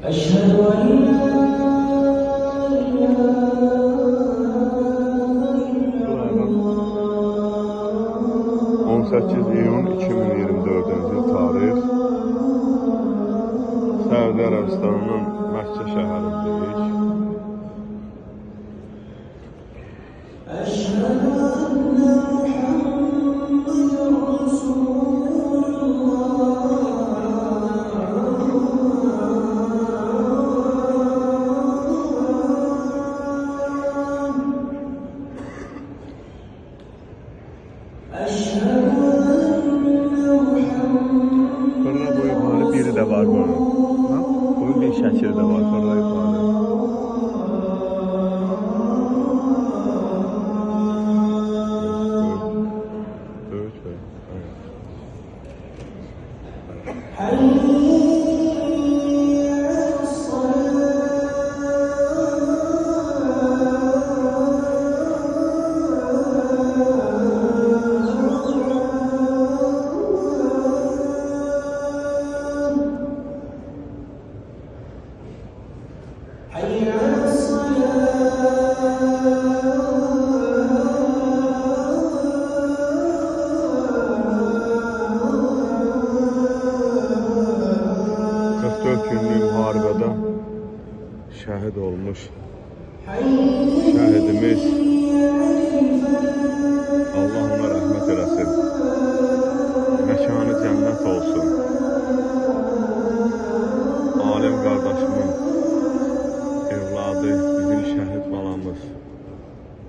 أشهد أن لا إله إلا الله 18 iyun 2024-cü il tarix Səudi Ərəbistanının Məkkə şəhərindəyik. أشهد أن محمدًا رسول Sonra bu yuxarı biri də var bunun. Bunun bir şəkili də var. Sonra yuxarı. Böyük və حي على الصلاة 44 günlük müharibədə şəhid olmuş şəhidimiz Allah ona rəhmət eləsin. Məkanı cənnət olsun. Alim qardaşımın evladı, bizim şəhid balamız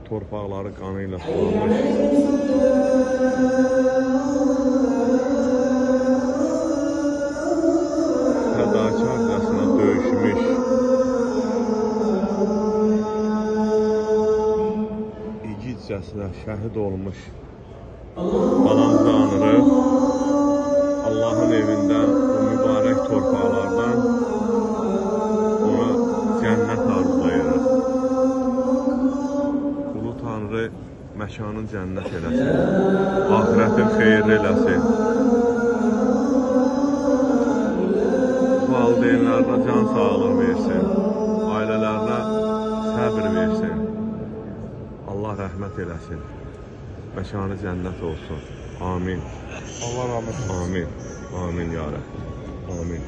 torpaqları qanı ilə sulanmış. Fədakarcasına döyüşmüş. İgidcəsinə şəhid olmuş. Balamızı anırıq. Allahın evindən, bu mübarək torpaqlardan ona cənnət arzulayırıq. Ulu Tanrı məkanın cənnət eləsin. Ahirətin xeyirli eləsin. Valideynlərinə can sağlığı versin. Ailələrinə səbr versin. Allah rəhmət eləsin. Məkanı cənnət olsun. Amin. Allah rahmet eylesin. Amin. Amin ya Rəbb. Amin.